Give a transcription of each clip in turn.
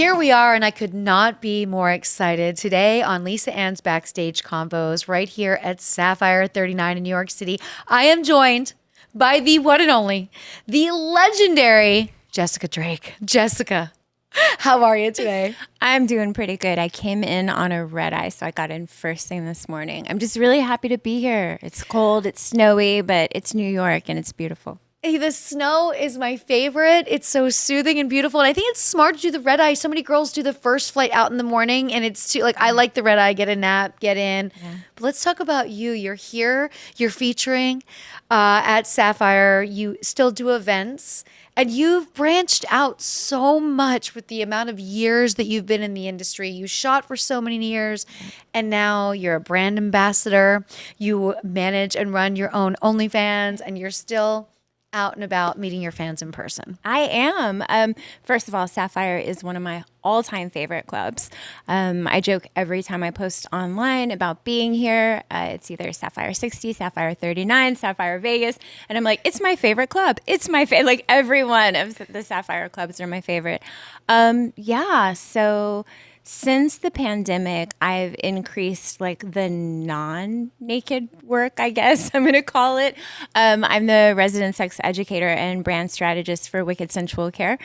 Here we are, and I could not be more excited. Today on Lisa Ann's Backstage Convos, right here at Sapphire 39 in New York City, I am joined by the one and only, the legendary Jessica Drake. Jessica, how are you today? I'm doing pretty good. I came in on a red eye, so I got in first thing this morning. I'm just really happy to be here. It's cold, it's snowy, but it's New York and it's beautiful. Hey, the snow is my favorite. It's so soothing and beautiful. And I think it's smart to do the red eye. So many girls do the first flight out in the morning, and it's too, I like the red eye, get a nap, get in. Yeah. But let's talk about you. You're here, you're featuring at Sapphire. You still do events, and you've branched out so much with the amount of years that you've been in the industry. You shot for so many years, and now you're a brand ambassador. You manage and run your own OnlyFans, and you're still out and about meeting your fans in person. I am. First of all, Sapphire is one of my all-time favorite clubs. I joke every time I post online about being here. It's either Sapphire 60, Sapphire 39, Sapphire Vegas. And I'm like, it's my favorite club. It's my favorite. Like every one of the Sapphire clubs are my favorite. So since the pandemic, I've increased like the non-naked work, I guess I'm going to call it. I'm the resident sex educator and brand strategist for Wicked Sensual Care.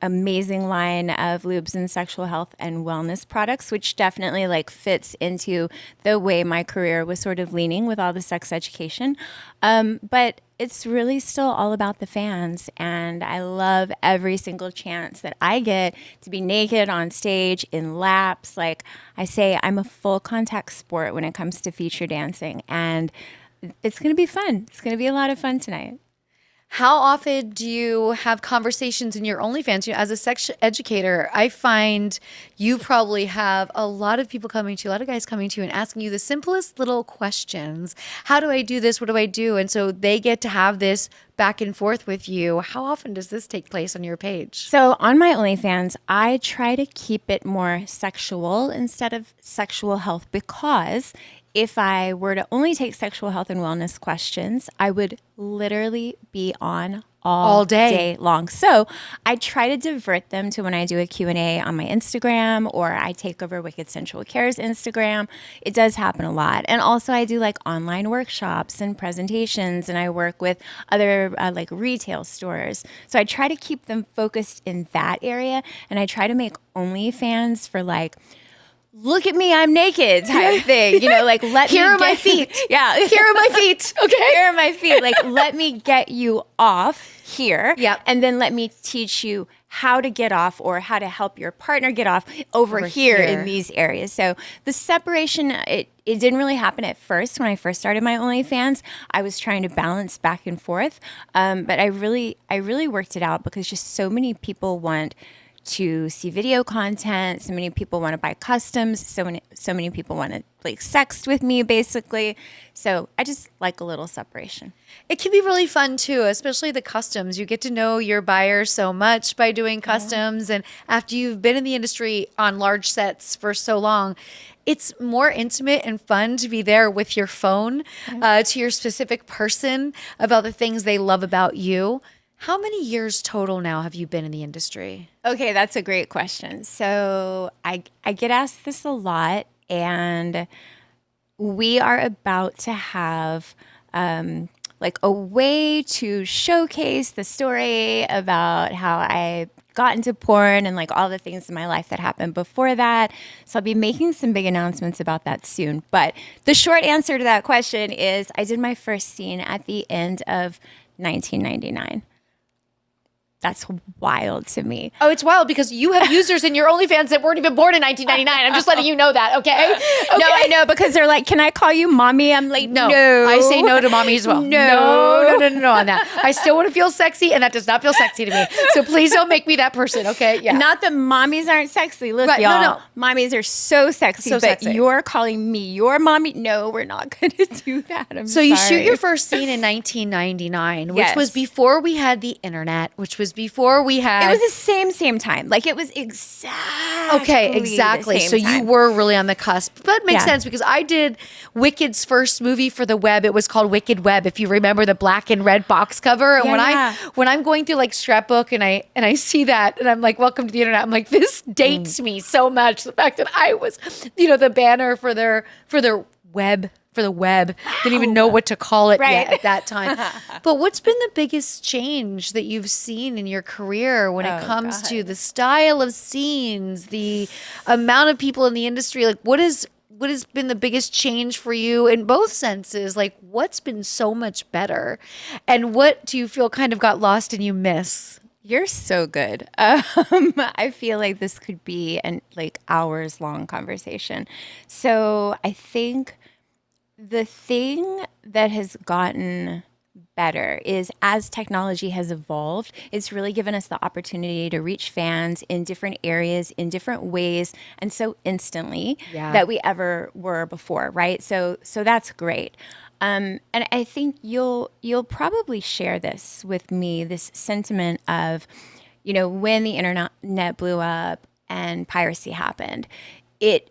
Amazing line of lubes and sexual health and wellness products, which definitely like fits into the way my career was sort of leaning with all the sex education. But it's really still all about the fans, and I love every single chance that I get to be naked on stage in laps. Like I say, I'm a full contact sport when it comes to feature dancing, and it's going to be fun. It's going to be a lot of fun tonight. How often do you have conversations in your OnlyFans? You know, as a sex educator, I find you probably have a lot of people coming to you, a lot of guys coming to you and asking you the simplest little questions. How do I do this? What do I do? And so they get to have this back and forth with you. How often does this take place on your page? So on my OnlyFans, I try to keep it more sexual instead of sexual health, because if I were to only take sexual health and wellness questions, I would literally be on all day long. So I try to divert them to when I do a Q&A on my Instagram, or I take over Wicked Sensual Care's Instagram. It does happen a lot. And also I do like online workshops and presentations, and I work with other like retail stores. So I try to keep them focused in that area, and I try to make OnlyFans for like, look at me, I'm naked type thing. You know, like let Here are my feet. Yeah. Here are my feet. Okay. Here are my feet. Like let me get you off here. Yep. And then let me teach you how to get off, or how to help your partner get off over here in these areas. So the separation, it didn't really happen at first. When I first started my OnlyFans, I was trying to balance back and forth. But I really worked it out, because just so many people want to see video content. So many people want to buy customs. So many people want to like sext with me, basically. So I just like a little separation. It can be really fun too, especially the customs. You get to know your buyer so much by doing customs. And after you've been in the industry on large sets for so long, it's more intimate and fun to be there with your phone to your specific person about the things they love about you. How many years total now have you been in the industry? Okay, that's a great question. So I get asked this a lot, and we are about to have like a way to showcase the story about how I got into porn and like all the things in my life that happened before that. So I'll be making some big announcements about that soon. But the short answer to that question is I did my first scene at the end of 1999. That's wild to me. Oh, it's wild because you have users in your OnlyFans that weren't even born in 1999. I'm just letting you know that, okay? No, I know, because they're like, can I call you mommy? I'm like, no. I say no to mommy as well. No on that. I still want to feel sexy, and that does not feel sexy to me. So please don't make me that person, okay? Yeah. Not that mommies aren't sexy. Look, right, y'all, no. Mommies are so sexy, but sexy. You're calling me your mommy? No, we're not going to do that. So you shoot your first scene in 1999, which was before we had the internet, which was was before we had. It was the same time. Like it was exactly. Okay, exactly. The same So time. you were really on the cusp. But it makes Yeah. sense because I did Wicked's first movie for the web. It was called Wicked Web, if you remember the black and red box cover. And Yeah. when I'm going through like scrapbook and I see that and I'm like, welcome to the internet, I'm like, this dates me so much. The fact that I was, the banner for their web. For the web, didn't even know what to call it yet at that time. But what's been the biggest change that you've seen in your career when it comes to the style of scenes, the amount of people in the industry? Like, what has been the biggest change for you in both senses? Like, what's been so much better, and what do you feel kind of got lost and you miss? You're so good. I feel like this could be an like hours long conversation. So I think the thing that has gotten better is as technology has evolved, it's really given us the opportunity to reach fans in different areas, in different ways, and so instantly that we ever were before, right? So that's great. And I think you'll probably share this with me, this sentiment of, when the internet blew up and piracy happened, it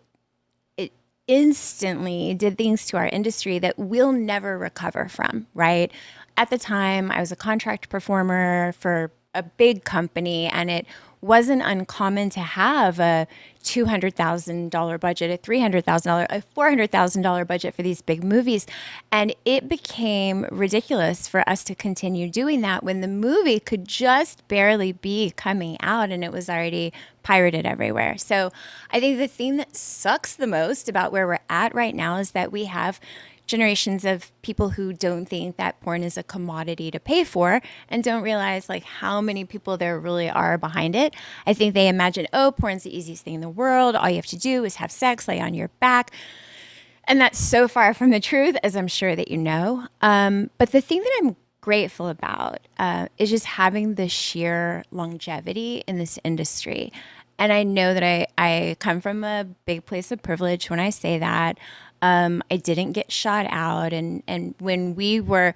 instantly did things to our industry that we'll never recover from, right? At the time, I was a contract performer for a big company, and it wasn't uncommon to have a $200,000 budget, a $300,000, a $400,000 budget for these big movies. And it became ridiculous for us to continue doing that when the movie could just barely be coming out and it was already pirated everywhere. So I think the thing that sucks the most about where we're at right now is that we have generations of people who don't think that porn is a commodity to pay for and don't realize like how many people there really are behind it. I think they imagine, porn's the easiest thing in the world. All you have to do is have sex, lay on your back. And that's so far from the truth, as I'm sure that you know. But the thing that I'm grateful about is just having the sheer longevity in this industry. And I know that I come from a big place of privilege when I say that. I didn't get shot out, and when we were,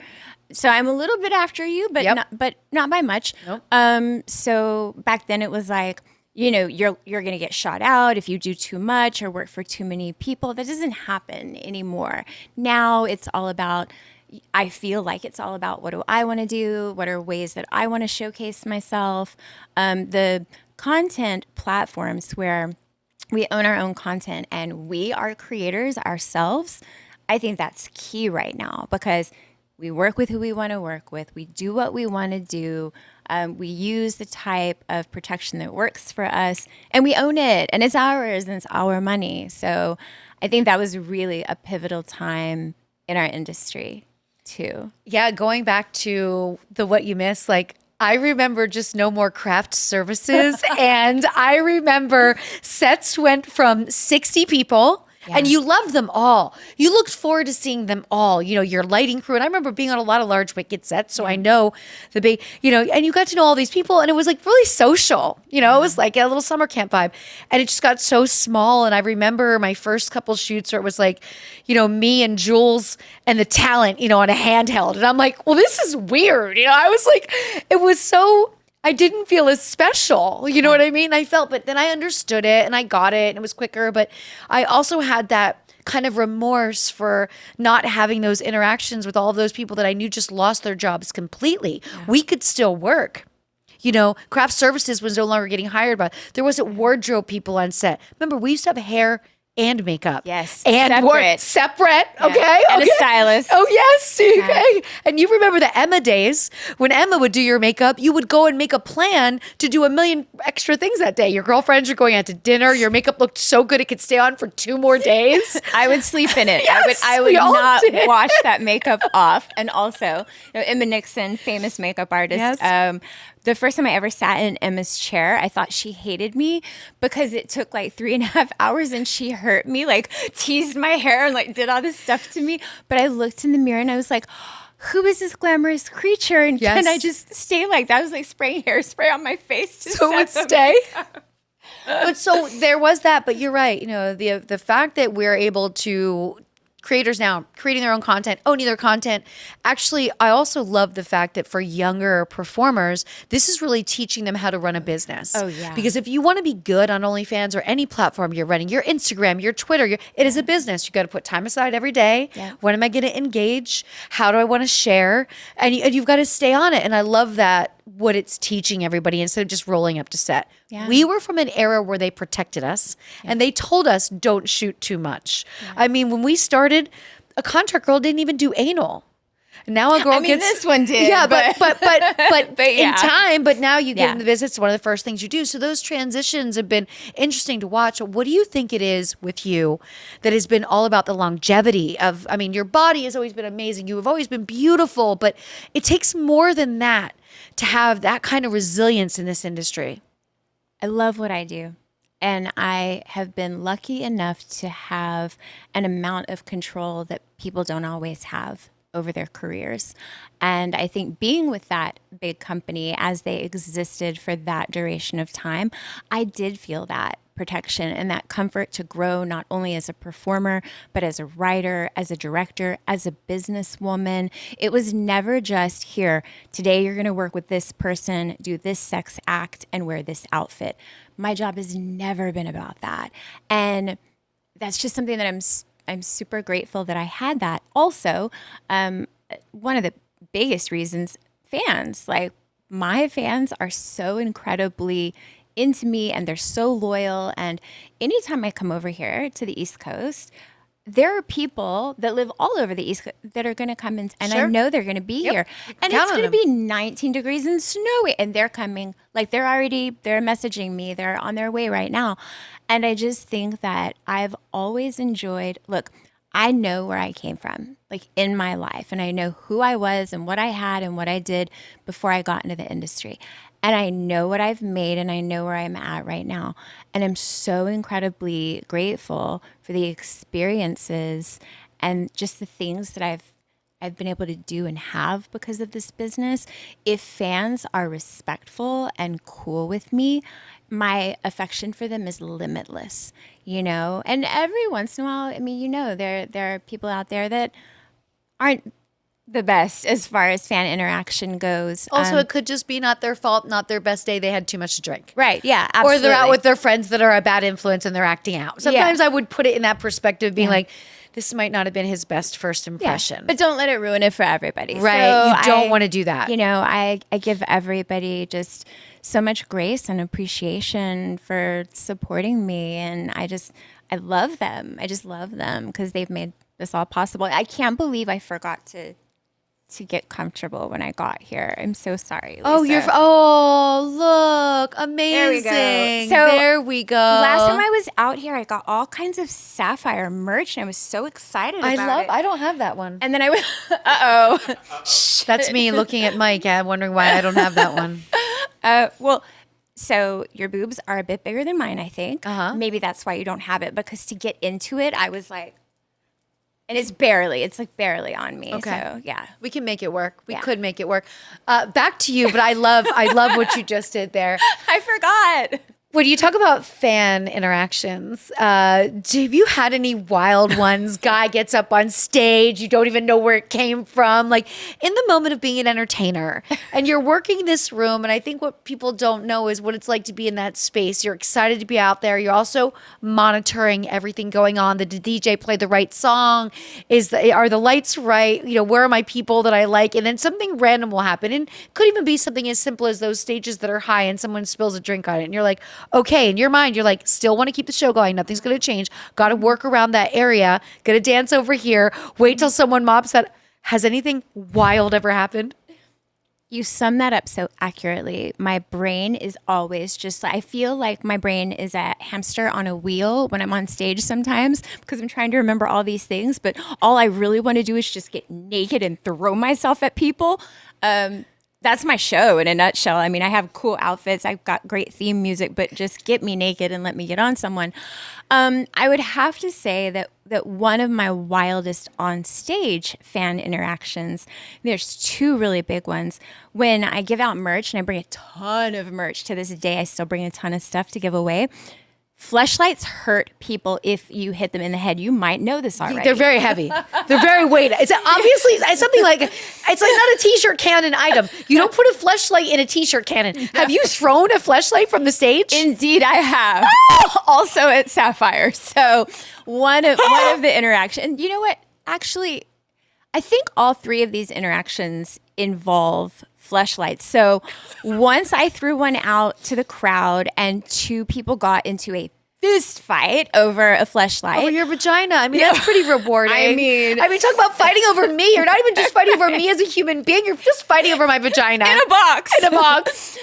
so I'm a little bit after you, but not by much. Nope. So back then it was like, you're gonna get shot out if you do too much or work for too many people. That doesn't happen anymore. Now it's all about. I feel like it's all about what do I want to do? What are ways that I want to showcase myself? The content platforms where we own our own content and we are creators ourselves. I think that's key right now because we work with who we want to work with. We do what we want to do. We use the type of protection that works for us and we own it and it's ours and it's our money. So I think that was really a pivotal time in our industry too. Yeah, going back to the what you miss, like I remember just no more craft services. And I remember sets went from 60 people and you loved them all. You looked forward to seeing them all, your lighting crew. And I remember being on a lot of large Wicked sets. So I know the big, and you got to know all these people and it was like really social, it was like a little summer camp vibe and it just got so small. And I remember my first couple shoots where it was like, me and Jules and the talent, on a handheld. And I'm like, well, this is weird. I was like, it was so, I didn't feel as special. You know what I mean? I felt, but then I understood it and I got it and it was quicker. But I also had that kind of remorse for not having those interactions with all of those people that I knew just lost their jobs completely. Yeah. We could still work. Craft services was no longer getting hired, but there wasn't wardrobe people on set. Remember, we used to have hair and makeup. Yes. And separate. Yeah. Okay. And a stylist. Oh, yes. Yeah. Okay. And you remember the Emma days when Emma would do your makeup, you would go and make a plan to do a million extra things that day. Your girlfriends are going out to dinner. Your makeup looked so good it could stay on for 2 more days. I would sleep in it. Yes, I would not wash that makeup off. And also, Emma Nixon, famous makeup artist. Yes. The first time I ever sat in Emma's chair, I thought she hated me because it took like 3.5 hours and she hurt me, like teased my hair and like did all this stuff to me. But I looked in the mirror and I was like, who is this glamorous creature? And can I just stay like that? I was like spraying hairspray on my face to so it would stay. But so there was that, but you're right. The fact that we're able to creators now creating their own content, owning their content. Actually, I also love the fact that for younger performers, this is really teaching them how to run a business. Oh, yeah. Because if you want to be good on OnlyFans or any platform you're running, your Instagram, your Twitter, it is a business. You got to put time aside every day. Yeah. When am I going to engage? How do I want to share? And you've got to stay on it. And I love that, what it's teaching everybody instead of just rolling up to set. Yeah. We were from an era where they protected us and they told us don't shoot too much. Yeah. I mean, when we started, a contract girl didn't even do anal. Now a girl gets this one did. Yeah, but But yeah. in time, but now you get in the business, it's one of the first things you do. So those transitions have been interesting to watch. What do you think it is with you that has been all about the longevity of, I mean, your body has always been amazing. You have always been beautiful, but it takes more than that to have that kind of resilience in this industry. I love what I do. And I have been lucky enough to have an amount of control that people don't always have over their careers. And I think being with that big company as they existed for that duration of time, I did feel that protection and that comfort to grow not only as a performer, but as a writer, as a director, as a businesswoman. It was never just here, today you're going to work with this person, do this sex act, and wear this outfit. My job has never been about that. And that's just something that I'm super grateful that I had that. Also, one of the biggest reasons, fans, like my fans are so incredibly into me and they're so loyal. And anytime I come over here to the East Coast, there are people that live all over the East Coast that are going to come in, and I know they're going to be here. And it's going to be 19 degrees and snowy, and they're coming, like they're messaging me. They're on their way right now. And I just think that I've always enjoyed, look, I know where I came from, like in my life, and I know who I was and what I had and what I did before I got into the industry. And I know what I've made and I know where I'm at right now. And I'm so incredibly grateful for the experiences and just the things that I've been able to do and have because of this business. If fans are respectful and cool with me, my affection for them is limitless, you know? And every once in a while, I mean, you know, there are people out there that aren't the best as far as fan interaction goes. Also, it could just be not their fault, not their best day. They had too much to drink. Right. Yeah. Absolutely. Or they're out with their friends that are a bad influence and they're acting out. Sometimes I would put it in that perspective, being like, this might not have been his best first impression. Yeah. But don't let it ruin it for everybody. Right. So you don't want to do that. You know, I give everybody just so much grace and appreciation for supporting me. And I love them. I just love them because they've made this all possible. I can't believe I forgot to get comfortable when I got here. I'm so sorry, Lisa. Look, amazing. There we go. Last time I was out here, I got all kinds of sapphire merch and I was so excited about it. I don't have that one. And then I went, uh-oh. That's me looking at Mike, wondering why I don't have that one. Well, so your boobs are a bit bigger than mine, I think. Uh-huh. Maybe that's why you don't have it, because to get into it, I was like, and it's barely on me. Okay. So yeah, we can make it work. We could make it work. Back to you, but I love what you just did there. I forgot. When you talk about fan interactions, have you had any wild ones? Guy gets up on stage, you don't even know where it came from. Like in the moment of being an entertainer and you're working this room. And I think what people don't know is what it's like to be in that space. You're excited to be out there. You're also monitoring everything going on. Did the DJ play the right song? Are the lights right? You know, where are my people that I like? And then something random will happen. And it could even be something as simple as those stages that are high and someone spills a drink on it. And you're like, okay, in your mind, you're like, still want to keep the show going. Nothing's going to change. Got to work around that area. Got to dance over here. Wait till someone mops that. Has anything wild ever happened? You sum that up so accurately. My brain is always just, I feel like my brain is a hamster on a wheel when I'm on stage sometimes because I'm trying to remember all these things. But all I really want to do is just get naked and throw myself at people. That's my show in a nutshell. I mean, I have cool outfits. I've got great theme music, but just get me naked and let me get on someone. I would have to say that one of my wildest on stage fan interactions, there's two really big ones. When I give out merch, and I bring a ton of merch to this day, I still bring a ton of stuff to give away. Fleshlights hurt people if you hit them in the head. You might know this already. They're very heavy. They're very weighty. It's obviously it's something like it's like not a t-shirt cannon item. You don't put a fleshlight in a t-shirt cannon. No. Have you thrown a fleshlight from the stage? Indeed, I have. Also at Sapphire. So one of the interactions. You know what? Actually, I think all three of these interactions involve fleshlights. So once I threw one out to the crowd and two people got into a fist fight over a fleshlight. Over your vagina. I mean, that's pretty rewarding. I mean, talk about fighting over me. You're not even just fighting over me as a human being. You're just fighting over my vagina. In a box. In a box.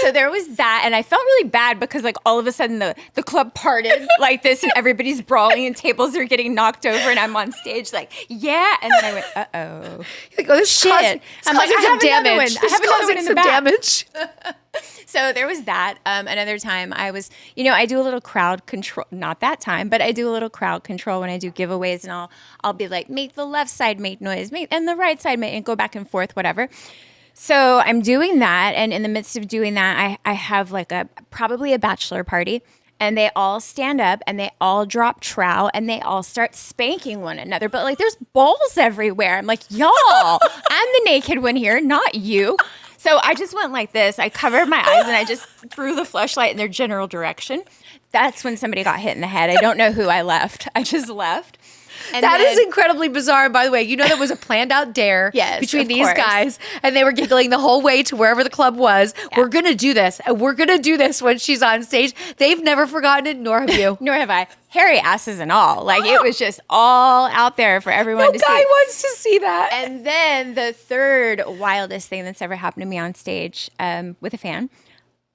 So there was that. And I felt really bad because like all of a sudden the club parted like this and everybody's brawling and tables are getting knocked over and I'm on stage like, yeah. And then I went, uh-oh. Like, oh, this shit. I'm like, I have another one. I have another one in the back. Damage. So there was that. Another time I was, I do a little crowd control, not that time, but I do a little crowd control when I do giveaways and I'll be like, make the left side make noise, and the right side make, and go back and forth, whatever. So I'm doing that. And in the midst of doing that, I have like probably a bachelor party and they all stand up and they all drop trowel and they all start spanking one another. But like there's balls everywhere. I'm like, y'all, I'm the naked one here, not you. So I just went like this. I covered my eyes and I just threw the fleshlight in their general direction. That's when somebody got hit in the head. I don't know who I left. I just left. And that is incredibly bizarre. And by the way, that was a planned out dare between these guys. And they were giggling the whole way to wherever the club was. Yeah. We're going to do this. And we're going to do this when she's on stage. They've never forgotten it, nor have you. Nor have I. Hairy asses and all. Like it was just all out there for everyone to see. No guy wants to see that. And then the third wildest thing that's ever happened to me on stage with a fan,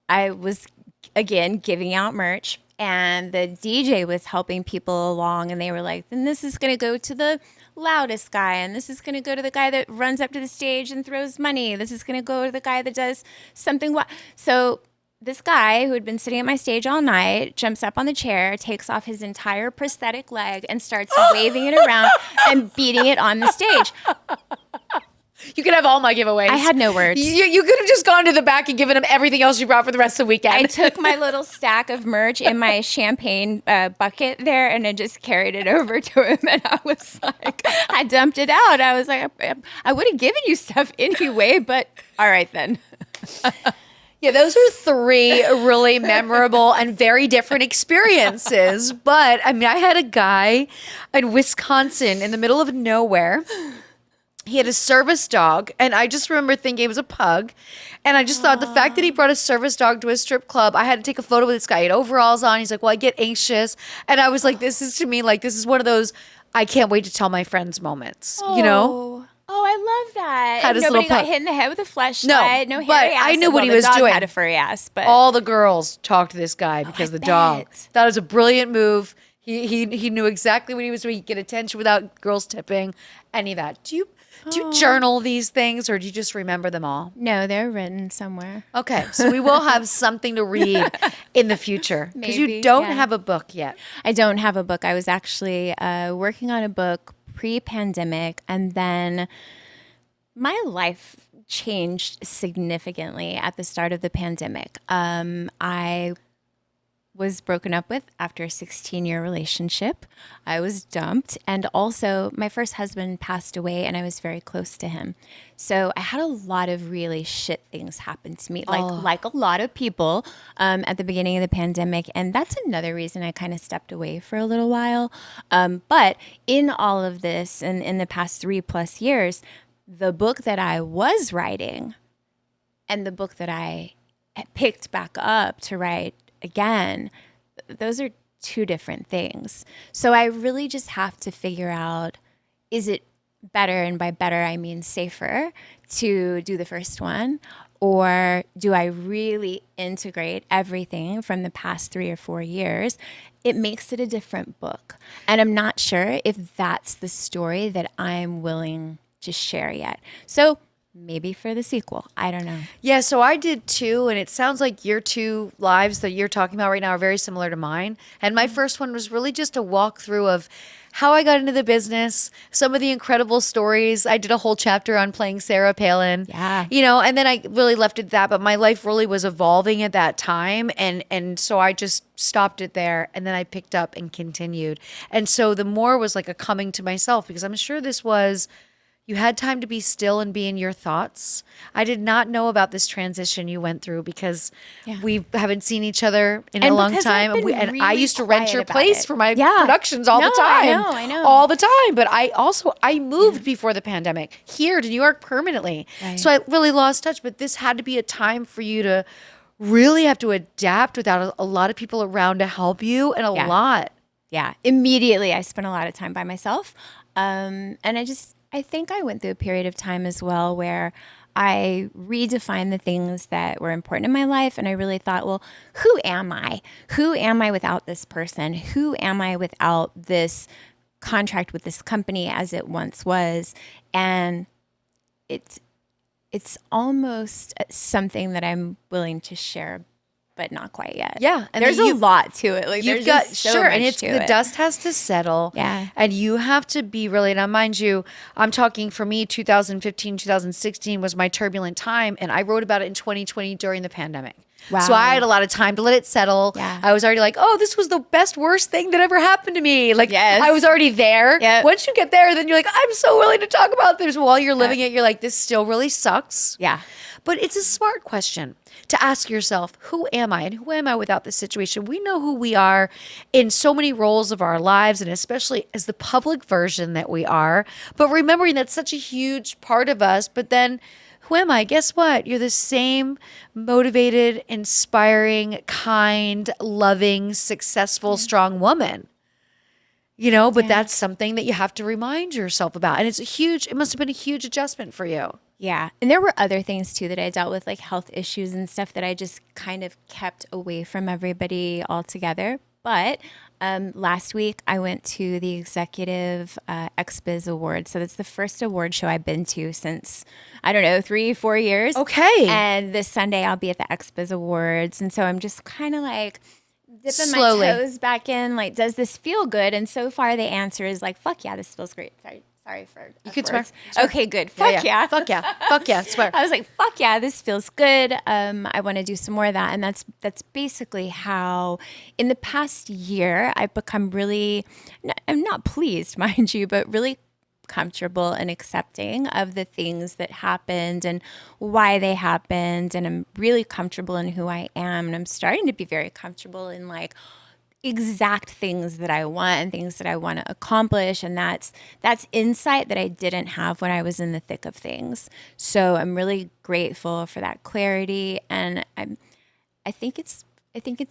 I was, again, giving out merch. And the DJ was helping people along and they were like, then this is going to go to the loudest guy. And this is going to go to the guy that runs up to the stage and throws money. This is going to go to the guy that does something. So this guy who had been sitting at my stage all night jumps up on the chair, takes off his entire prosthetic leg and starts waving it around and beating it on the stage. You could have all my giveaways. I had no words. You could have just gone to the back and given him everything else you brought for the rest of the weekend. I took my little stack of merch in my champagne bucket there and I just carried it over to him. And I was like, I dumped it out. I was like, I would have given you stuff anyway, but all right then. Yeah, those are three really memorable and very different experiences. But I mean, I had a guy in Wisconsin in the middle of nowhere. He had a service dog, and I just remember thinking it was a pug. And I just thought the fact that he brought a service dog to a strip club, I had to take a photo with this guy. He had overalls on. He's like, well, I get anxious. And I was like, this is one of those, I can't wait to tell my friends moments, you know? Oh, I love that. Had his nobody little got hit in the head with a fleshlight. No but hairy ass. I knew what he the was dog doing. Had a furry ass, but all the girls talked to this guy because the dog. That was a brilliant move. He knew exactly what he was doing. He'd get attention without girls tipping, any of that. Do you journal these things or do you just remember them all? No, they're written somewhere. Okay, so we will have something to read in the future because you don't have a book yet. I don't have a book. I was actually working on a book pre-pandemic and then my life changed significantly at the start of the pandemic. I was broken up with after a 16-year relationship. I was dumped. And also my first husband passed away and I was very close to him. So I had a lot of really shit things happen to me, like a lot of people at the beginning of the pandemic. And that's another reason I kind of stepped away for a little while. But in all of this and in the past 3+ years, the book that I was writing and the book that I picked back up to write again, those are two different things. So I really just have to figure out, is it better, and by better I mean safer, to do the first one? Or do I really integrate everything from the past 3 or 4 years? It makes it a different book. And I'm not sure if that's the story that I'm willing to share yet. So maybe for the sequel. I don't know. Yeah, so I did too, and it sounds like your two lives that you're talking about right now are very similar to mine. And my first one was really just a walkthrough of how I got into the business, some of the incredible stories. I did a whole chapter on playing Sarah Palin. Yeah. And then I really left it at that, but my life really was evolving at that time. And so I just stopped it there, and then I picked up and continued. And so the more was like a coming to myself, because I'm sure this was, you had time to be still and be in your thoughts. I did not know about this transition you went through because we haven't seen each other in a long time. And I used to rent your place for my productions all the time. I know. All the time. But I moved before the pandemic here to New York permanently. Right. So I really lost touch. But this had to be a time for you to really have to adapt without a lot of people around to help you, and a lot. Yeah. Immediately, I spent a lot of time by myself. And I think I went through a period of time as well where I redefined the things that were important in my life. And I really thought, well, who am I? Who am I without this person? Who am I without this contract with this company as it once was? And it's almost something that I'm willing to share, but not quite yet. Yeah. And there's a lot to it. Like you've there's got, just so much and to the dust has to settle. Yeah. And you have to be really, now mind you, I'm talking for me, 2015, 2016 was my turbulent time. And I wrote about it in 2020 during the pandemic. Wow. So I had a lot of time to let it settle. Yeah. I was already like, oh, this was the best, worst thing that ever happened to me. Like, I was already there. Yep. Once you get there, then you're like, I'm so willing to talk about this. While you're living it, you're like, this still really sucks. Yeah. But it's a smart question to ask yourself, who am I, and who am I without this situation? We know who we are in so many roles of our lives, and especially as the public version that we are. But remembering that's such a huge part of us. But then who am I? Guess what? You're the same motivated, inspiring, kind, loving, successful, strong woman. But that's something that you have to remind yourself about. And it must have been a huge adjustment for you. Yeah. And there were other things too that I dealt with, like health issues and stuff that I just kind of kept away from everybody altogether. But last week I went to the Executive XBiz Awards. So that's the first award show I've been to since, 3-4 years. Okay. And this Sunday I'll be at the XBiz Awards. And so I'm just kind of like dipping slowly my toes back in. Like, does this feel good? And so far the answer is like, fuck yeah, this feels great. Sorry for you could swear. Okay, good. Fuck yeah. Fuck yeah. Fuck yeah. Swear. I was like, fuck yeah, this feels good. I want to do some more of that. And that's basically how in the past year I've become really, I'm not pleased, mind you, but really comfortable and accepting of the things that happened and why they happened. And I'm really comfortable in who I am. And I'm starting to be very comfortable in like exact things that I want and things that I want to accomplish. And that's insight that I didn't have when I was in the thick of things. So I'm really grateful for that clarity. And I think it's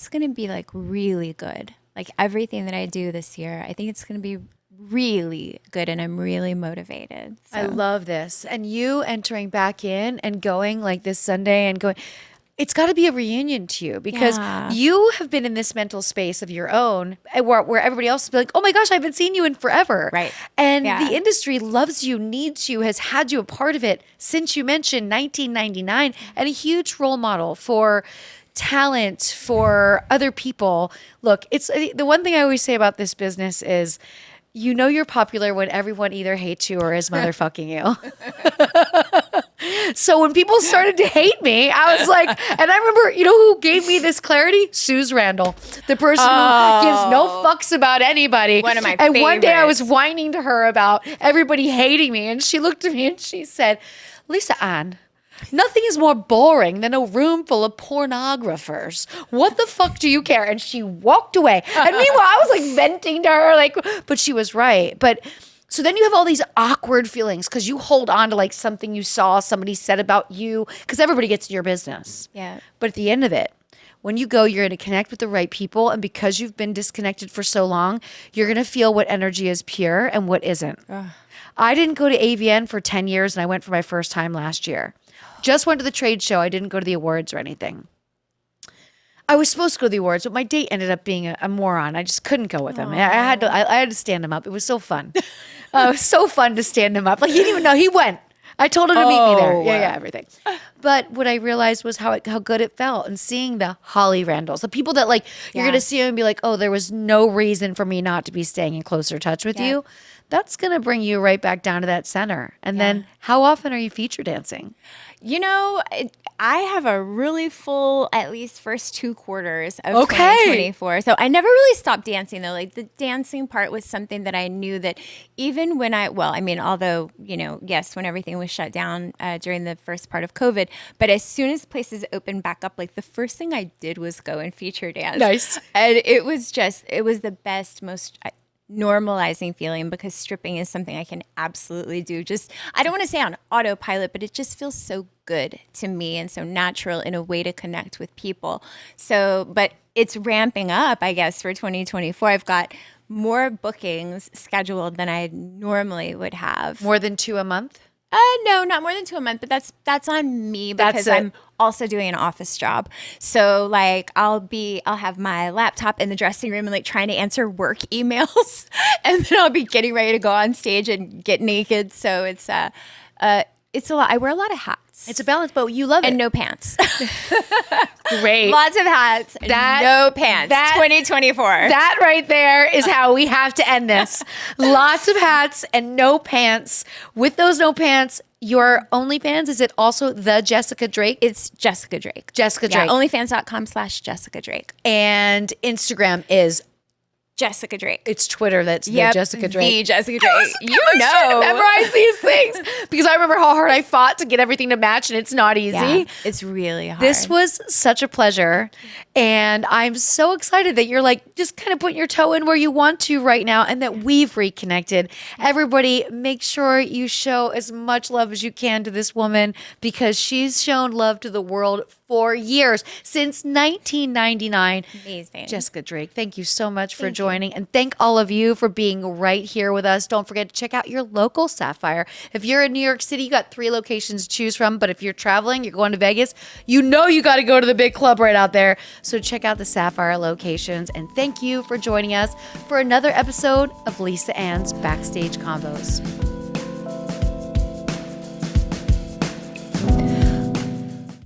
going to be like really good. Like everything that I do this year, I think it's going to be really good, and I'm really motivated. So. I love this. And you entering back in and going like this Sunday and going, it's got to be a reunion to you because you have been in this mental space of your own where everybody else will be like, oh my gosh, I haven't seen you in forever. Right. And the industry loves you, needs you, has had you a part of it since you mentioned 1999, and a huge role model for talent, for other people. Look, it's the one thing I always say about this business is, you're popular when everyone either hates you or is motherfucking you. So when people started to hate me, I was like, and I remember, who gave me this clarity? Suze Randall, the person who gives no fucks about anybody. One of my favorites. And one day I was whining to her about everybody hating me, and she looked at me and she said, Lisa Ann, nothing is more boring than a room full of pornographers. What the fuck do you care? And she walked away. And meanwhile, I was like venting to her, but she was right. But so then you have all these awkward feelings because you hold on to like something you saw somebody said about you, because everybody gets in your business. Yeah. But at the end of it, when you go, you're going to connect with the right people. And because you've been disconnected for so long, you're going to feel what energy is pure and what isn't. Ugh. I didn't go to AVN for 10 years, and I went for my first time last year. Just went to the trade show. I didn't go to the awards or anything. I was supposed to go to the awards, but my date ended up being a moron. I just couldn't go with him. I had to stand him up. It was so fun. It was so fun to stand him up. Like, he didn't even know. He went. I told him to meet me there. Oh. Yeah, everything. But what I realized was how good it felt, and seeing the Holly Randalls, the people that like you're gonna see them and be like, oh, there was no reason for me not to be staying in closer touch with you. That's gonna bring you right back down to that center. And then, how often are you feature dancing? You know, I have a really full, at least first 2 quarters of 2024. So I never really stopped dancing though. Like the dancing part was something that I knew that even when although, yes, when everything was shut down during the first part of COVID, but as soon as places opened back up, like the first thing I did was go and feature dance. Nice. And it was the best, most normalizing feeling, because stripping is something I can absolutely do. Just, I don't want to say on autopilot, but it just feels so good to me and so natural in a way to connect with people. So, but it's ramping up, I guess, for 2024. I've got more bookings scheduled than I normally would have. More than 2 a month? No, not more than 2 a month, but that's on me because I'm also doing an office job. So like I'll have my laptop in the dressing room and like trying to answer work emails, and then I'll be getting ready to go on stage and get naked. So it's a lot. I wear a lot of hats. It's a balance, but you love it. And no pants. Great. Lots of hats, no pants. 2024. That right there is how we have to end this. Lots of hats and no pants. With those no pants, your OnlyFans, is it also the Jessica Drake? It's Jessica Drake. Jessica Drake. OnlyFans.com/Jessica Drake. And Instagram is Jessica Drake. It's Twitter that's the Jessica Drake. The Jessica Drake. I was trying to memorize these things because I remember how hard I fought to get everything to match, and it's not easy. Yeah, it's really hard. This was such a pleasure, and I'm so excited that you're like just kind of putting your toe in where you want to right now, and that we've reconnected. Everybody, make sure you show as much love as you can to this woman, because she's shown love to the world for years, since 1999. Amazing. Jessica Drake, thank you so much for joining. And thank all of you for being right here with us. Don't forget to check out your local Sapphire. If you're in New York City, you got 3 locations to choose from. But if you're traveling, you're going to Vegas, you got to go to the big club right out there. So check out the Sapphire locations. And thank you for joining us for another episode of Lisa Ann's Backstage Convos.